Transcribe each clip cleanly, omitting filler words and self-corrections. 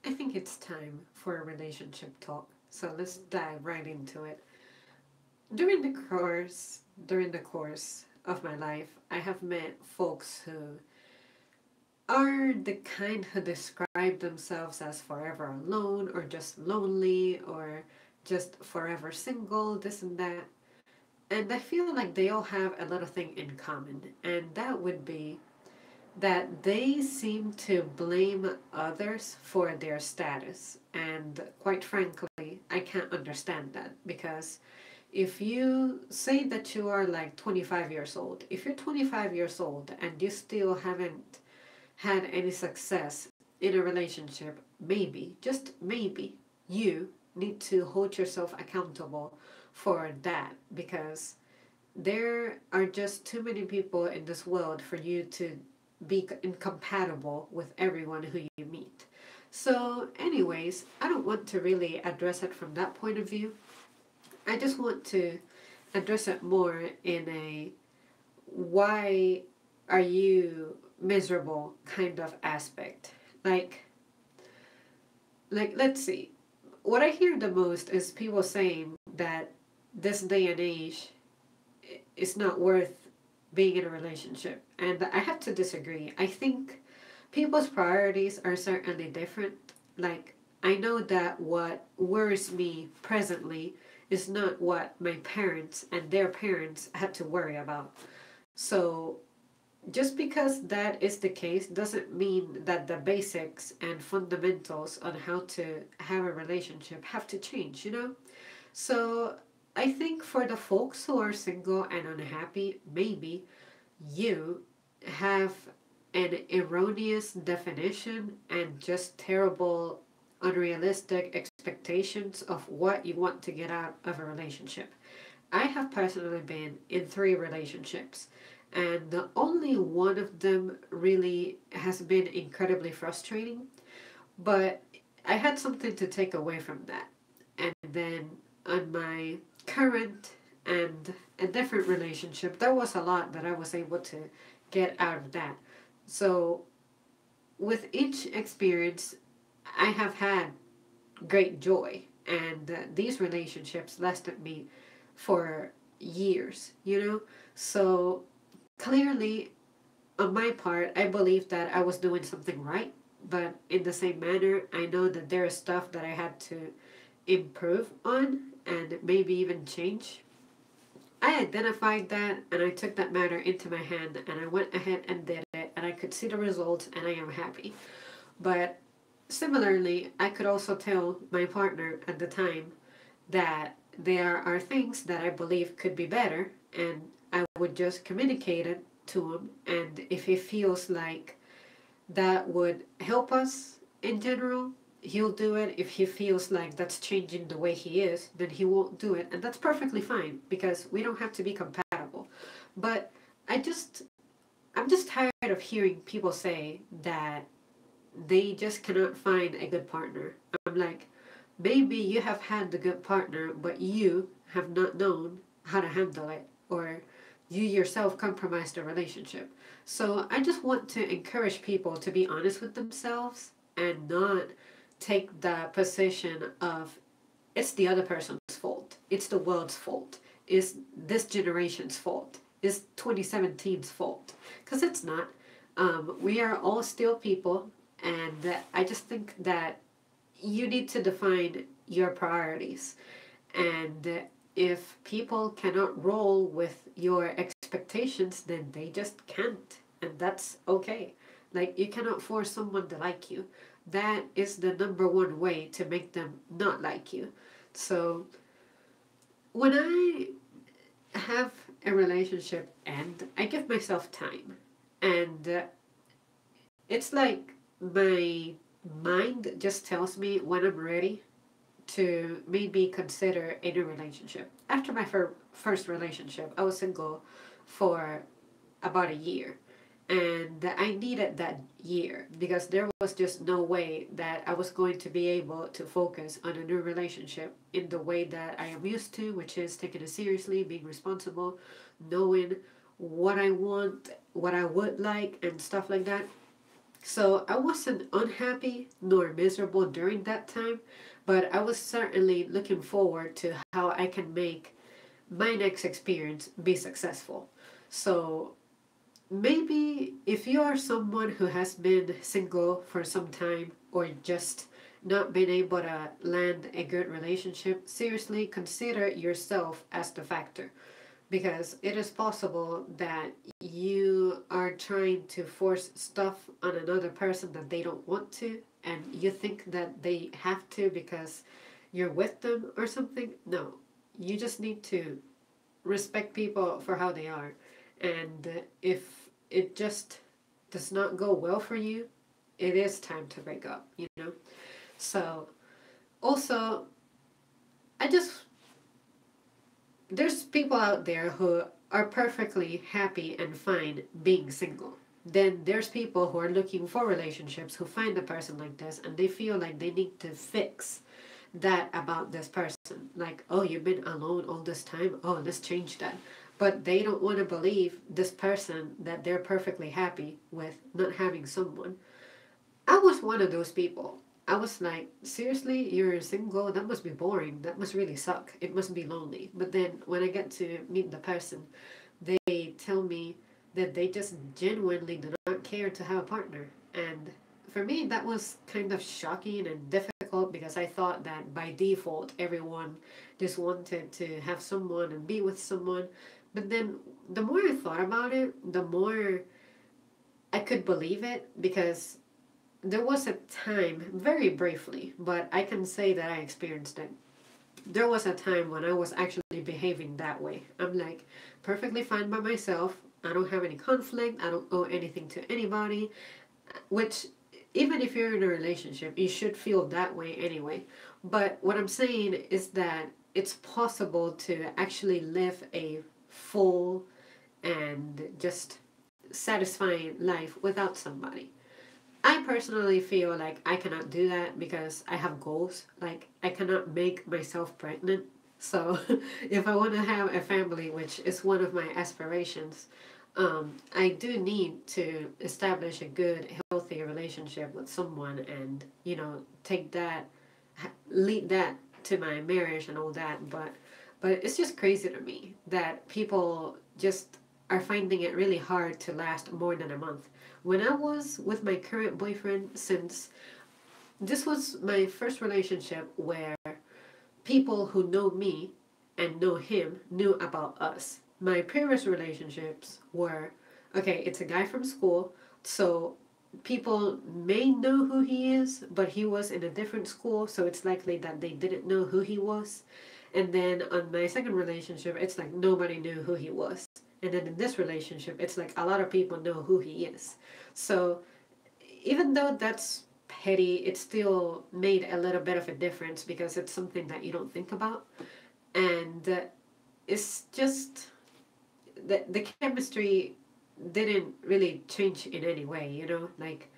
I think it's time for a relationship talk. So let's dive right into it. During the course of my life, I have met folks who are the kind who describe themselves as forever alone or just lonely or just forever single, this and that. And I feel like they all have a little thing in common, and that would be that they seem to blame others for their status. And quite frankly, I can't understand that because if you say that you are like 25 years old, if you're 25 years old and you still haven't had any success in a relationship, maybe, just maybe, you need to hold yourself accountable for that because there are just too many people in this world for you to be incompatible with everyone who you meet. So, anyways, I don't want to really address it from that point of view. I just want to address it more in a why are you miserable kind of aspect. Like let's see. What I hear the most is people saying that this day and age it's not worth being in a relationship. And I have to disagree. I think people's priorities are certainly different. Like, I know that what worries me presently is not what my parents and their parents had to worry about. So, just because that is the case doesn't mean that the basics and fundamentals on how to have a relationship have to change, you know? So I think for the folks who are single and unhappy, maybe you have an erroneous definition and just terrible, unrealistic expectations of what you want to get out of a relationship. I have personally been in three relationships, and the only one of them really has been incredibly frustrating, but I had something to take away from that. And then on my current and a different relationship, there was a lot that I was able to get out of that. So, with each experience, I have had great joy, and these relationships lasted me for years, you know? So, clearly, on my part, I believe that I was doing something right, but in the same manner, I know that there is stuff that I had to improve on and maybe even change. I identified that and I took that matter into my hand and I went ahead and did it and I could see the results and I am happy. But similarly, I could also tell my partner at the time that there are things that I believe could be better and I would just communicate it to him, and if he feels like that would help us in general, he'll do it. If he feels like that's changing the way he is, then he won't do it. And that's perfectly fine because we don't have to be compatible. But I just, I'm just tired of hearing people say that they just cannot find a good partner. I'm like, maybe you have had the good partner, but you have not known how to handle it, or you yourself compromised the relationship. So I just want to encourage people to be honest with themselves and not take the position of it's the other person's fault, it's the world's fault, it's this generation's fault, it's 2017's fault. Because it's not. We are all still people, and I just think that you need to define your priorities. And if people cannot roll with your expectations, then they just can't. And that's okay. Like, you cannot force someone to like you. That is the number one way to make them not like you. So, when I have a relationship end, I give myself time. And it's like my mind just tells me when I'm ready to maybe consider any relationship. After my first relationship, I was single for about a year. And I needed that year because there was just no way that I was going to be able to focus on a new relationship in the way that I am used to, which is taking it seriously, being responsible, knowing what I want, what I would like, and stuff like that. So I wasn't unhappy nor miserable during that time, but I was certainly looking forward to how I can make my next experience be successful. So maybe if you are someone who has been single for some time or just not been able to land a good relationship, seriously consider yourself as the factor, because it is possible that you are trying to force stuff on another person that they don't want to, and you think that they have to because you're with them or something. No, you just need to respect people for how they are. And if it just does not go well for you, it is time to break up, you know? So, also, I just, there's people out there who are perfectly happy and fine being single. Then there's people who are looking for relationships who find a person like this and they feel like they need to fix that about this person. Like, oh, you've been alone all this time. Oh, let's change that. But they don't want to believe this person that they're perfectly happy with not having someone. I was one of those people. I was like, seriously, you're single? That must be boring. That must really suck. It must be lonely. But then when I get to meet the person, they tell me that they just genuinely do not care to have a partner. And for me, that was kind of shocking and difficult because I thought that by default, everyone just wanted to have someone and be with someone. But then the more I thought about it, the more I could believe it, because there was a time, very briefly, but I can say that I experienced it. There was a time when I was actually behaving that way. I'm like perfectly fine by myself. I don't have any conflict. I don't owe anything to anybody. Which, even if you're in a relationship, you should feel that way anyway. But what I'm saying is that it's possible to actually live a full and just satisfying life without somebody. I personally feel like I cannot do that because I have goals. Like, I cannot make myself pregnant. So, if I want to have a family, which is one of my aspirations, I do need to establish a good, healthy relationship with someone and, take that, lead that to my marriage and all that. But it's just crazy to me that people just are finding it really hard to last more than a month. When I was with my current boyfriend, since this was my first relationship where people who know me and know him knew about us. My previous relationships were, okay, it's a guy from school, so people may know who he is, but he was in a different school, so it's likely that they didn't know who he was. And then on my second relationship, it's like nobody knew who he was. And then in this relationship, it's like a lot of people know who he is. So even though that's petty, it still made a little bit of a difference because it's something that you don't think about. And it's just the chemistry didn't really change in any way, Like,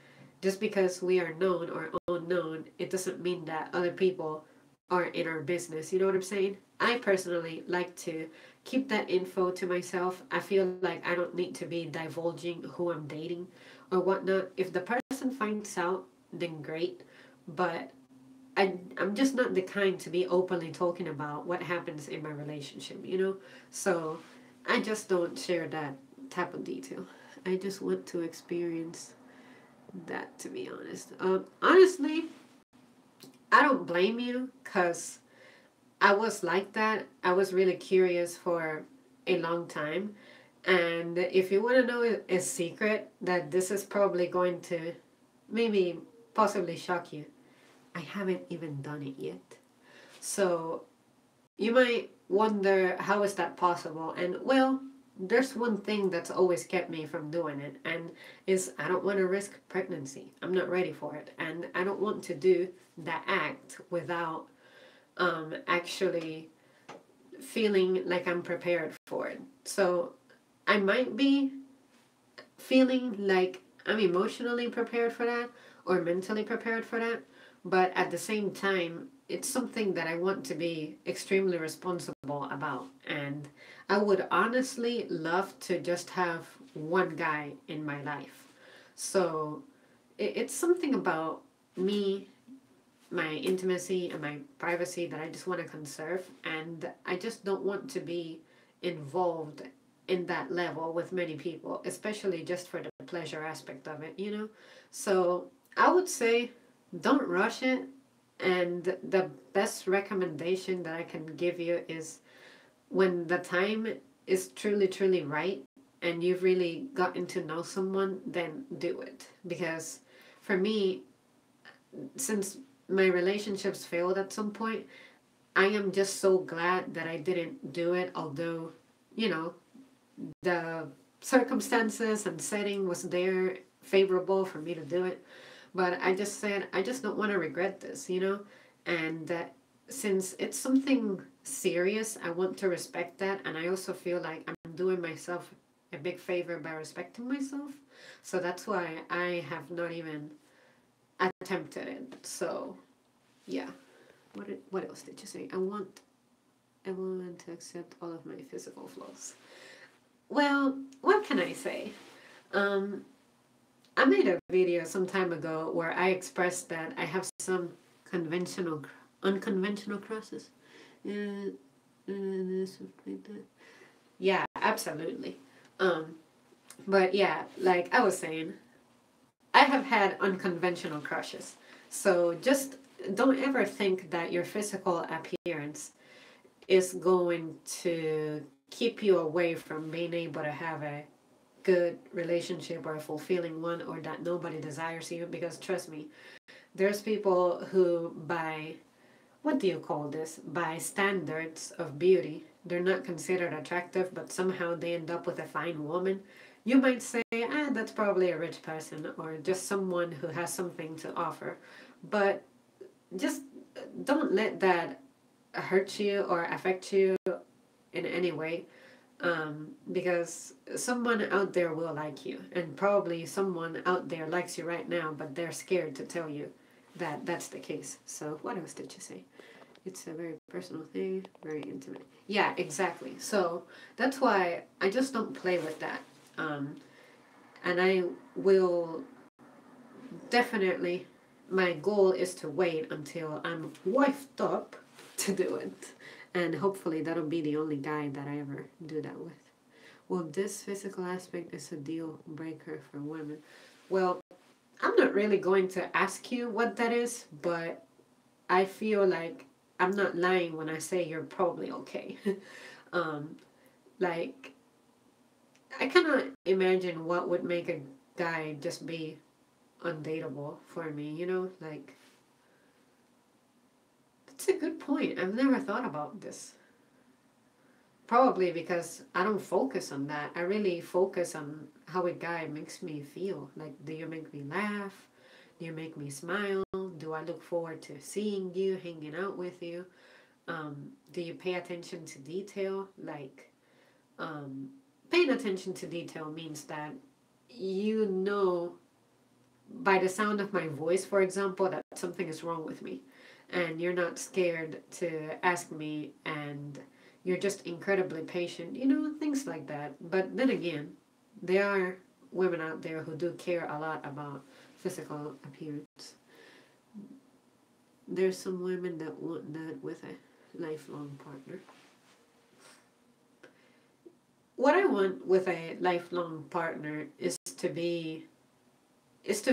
just because we are known or unknown, it doesn't mean that other people are in our business. You know what I'm saying? I personally like to keep that info to myself. I feel like I don't need to be divulging who I'm dating or whatnot. If the person finds out, then great. But I'm just not the kind to be openly talking about what happens in my relationship. So I just don't share that type of detail. I just want to experience that, to be honest. Honestly, I don't blame you because I was like that. I was really curious for a long time. And if you want to know a secret that this is probably going to maybe possibly shock you, I haven't even done it yet. So you might wonder, how is that possible? And well, there's one thing that's always kept me from doing it, and is I don't want to risk pregnancy. I'm not ready for it, and I don't want to do that act without actually feeling like I'm prepared for it. So I might be feeling like I'm emotionally prepared for that or mentally prepared for that, but at the same time, it's something that I want to be extremely responsible about. And I would honestly love to just have one guy in my life. So it's something about me, my intimacy and my privacy that I just want to conserve, and I just don't want to be involved in that level with many people, especially just for the pleasure aspect of it. So I would say don't rush it, and the best recommendation that I can give you is when the time is truly, truly right and you've really gotten to know someone, then do it. Because for me, since my relationships failed at some point, I am just so glad that I didn't do it, although, you know, the circumstances and setting was there favorable for me to do it. But I just said, I just don't want to regret this. And that since it's something serious, I want to respect that. And I also feel like I'm doing myself a big favor by respecting myself. So that's why I have not even attempted it. So, yeah. What else did you say? I want to accept all of my physical flaws. Well, what can I say? Um, I made a video some time ago where I expressed that I have some conventional, unconventional crosses. Yeah, yeah, absolutely. Um, but yeah, like I was saying, I have had unconventional crushes. So just don't ever think that your physical appearance is going to keep you away from being able to have a good relationship or a fulfilling one, or that nobody desires you, because trust me, there's people who by what do you call this, by standards of beauty, they're not considered attractive, but somehow they end up with a fine woman. You might say, that's probably a rich person or just someone who has something to offer. But just don't let that hurt you or affect you in any way, because someone out there will like you, and probably someone out there likes you right now, but they're scared to tell you that that's the case. So what else did you say? It's a very personal thing, very intimate. Yeah, exactly. So that's why I just don't play with that. And I will definitely, my goal is to wait until I'm wifed up to do it. And hopefully that'll be the only guy that I ever do that with. Well, this physical aspect is a deal breaker for women. Well, I'm not really going to ask you what that is, but I feel like I'm not lying when I say you're probably okay. um, like, I cannot imagine what would make a guy just be undateable for me. Like, that's a good point. I've never thought about this. Probably because I don't focus on that. I really focus on how a guy makes me feel. Like, do you make me laugh? Do you make me smile? Do I look forward to seeing you, hanging out with you? Do you pay attention to detail? Like, paying attention to detail means that you know by the sound of my voice, for example, that something is wrong with me. And you're not scared to ask me, and you're just incredibly patient, things like that. But then again, there are women out there who do care a lot about physical appearance. There's some women that want that with a lifelong partner. What I want with a lifelong partner is to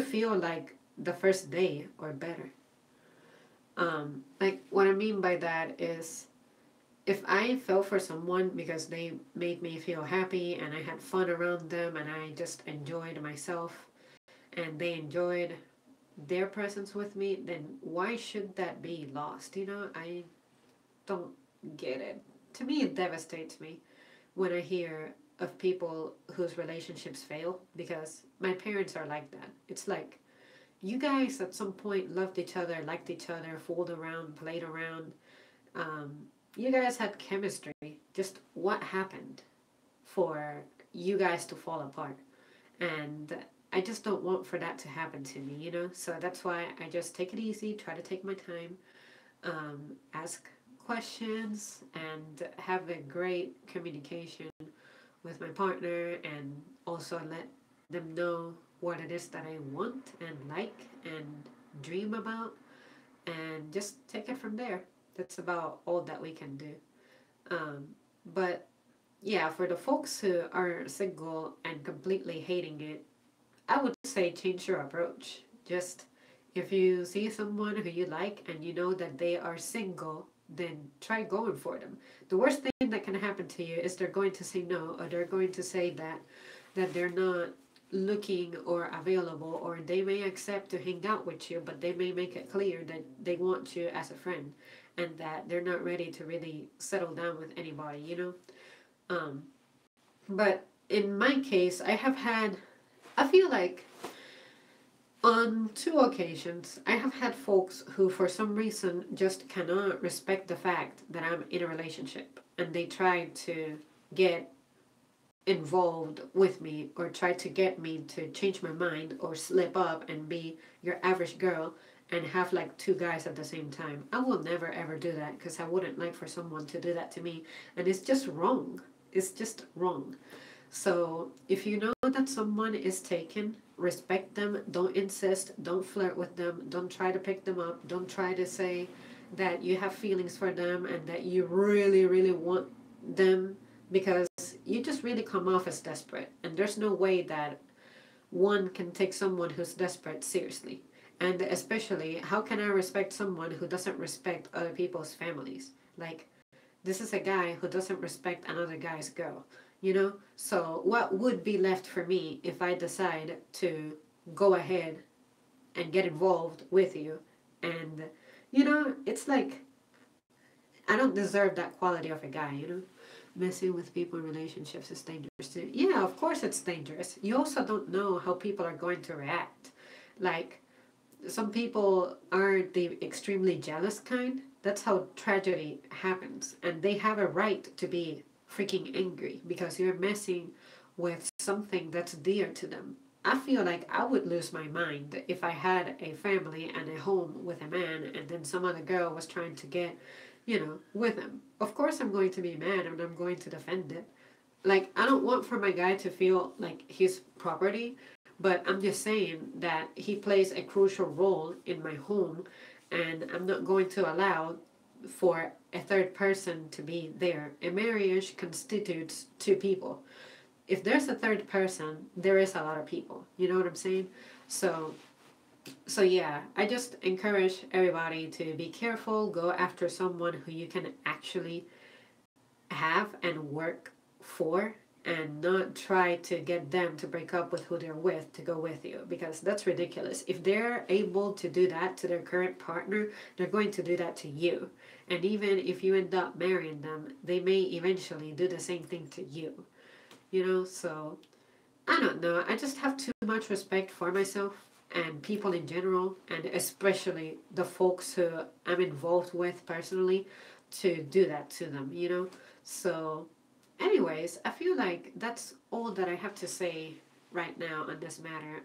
feel like the first day or better. Like, what I mean by that is, if I fell for someone because they made me feel happy and I had fun around them and I just enjoyed myself and they enjoyed their presence with me, then why should that be lost? I don't get it. To me, it devastates me when I hear of people whose relationships fail, because my parents are like that. It's like, you guys at some point loved each other, liked each other, fooled around, played around. Um, you guys had chemistry. Just what happened for you guys to fall apart? And I just don't want for that to happen to me. So that's why I just take it easy, try to take my time, ask questions, and have a great communication with my partner, and also let them know what it is that I want and like and dream about, and just take it from there. That's about all that we can do. Um, but yeah, for the folks who are single and completely hating it, I would say change your approach. Just if you see someone who you like and you know that they are single, then try going for them. The worst thing that can happen to you is they're going to say no, or they're going to say that they're not looking or available, or they may accept to hang out with you, but they may make it clear that they want you as a friend and that they're not ready to really settle down with anybody, you know? Um, but in my case, I feel like on two occasions, I have had folks who, for some reason, just cannot respect the fact that I'm in a relationship, and they try to get involved with me or try to get me to change my mind or slip up and be your average girl and have like two guys at the same time. I will never ever do that because I wouldn't like for someone to do that to me, and it's just wrong. It's just wrong. So if you know that someone is taken, respect them, don't insist, don't flirt with them, don't try to pick them up, don't try to say that you have feelings for them and that you really, really want them, because you just really come off as desperate. And there's no way that one can take someone who's desperate seriously. And especially, how can I respect someone who doesn't respect other people's families? Like, this is a guy who doesn't respect another guy's girl, you know? So, what would be left for me if I decide to go ahead and get involved with you? And, you know, it's like, I don't deserve that quality of a guy, you know? Messing with people in relationships is dangerous too. Yeah, of course it's dangerous. You also don't know how people are going to react. Like, some people are the extremely jealous kind. That's how tragedy happens. And they have a right to be freaking angry because you're messing with something that's dear to them. I feel like I would lose my mind if I had a family and a home with a man and then some other girl was trying to get, you know, with him. Of course I'm going to be mad and I'm going to defend it. Like, I don't want for my guy to feel like his property, but I'm just saying that he plays a crucial role in my home, and I'm not going to allow for a third person to be there. A marriage constitutes two people. If there's a third person, there is a lot of people. You know what I'm saying? So yeah, I just encourage everybody to be careful, go after someone who you can actually have and work for, and not try to get them to break up with who they're with to go with you, because that's ridiculous. If they're able to do that to their current partner, they're going to do that to you. And even if you end up marrying them, they may eventually do the same thing to you. You know, so I don't know. I just have too much respect for myself and people in general, and especially the folks who I'm involved with personally, to do that to them, you know? So, anyways, I feel like that's all that I have to say right now on this matter.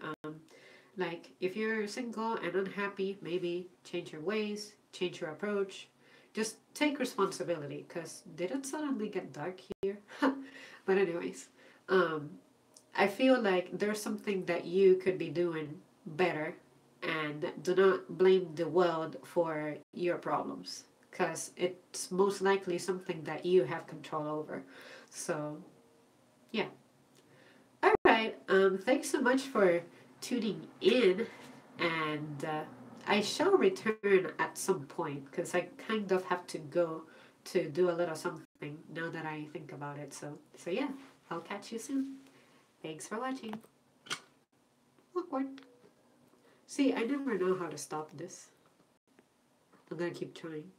Like, if you're single and unhappy, maybe change your ways, change your approach. Just take responsibility, because did it suddenly get dark here? But anyways, um, I feel like there's something that you could be doing better, and do not blame the world for your problems, because it's most likely something that you have control over. So, yeah. All right. Thanks so much for tuning in, and I shall return at some point because I kind of have to go to do a little something now that I think about it. So yeah, I'll catch you soon. Thanks for watching. Awkward. See, I never know how to stop this. I'm gonna keep trying.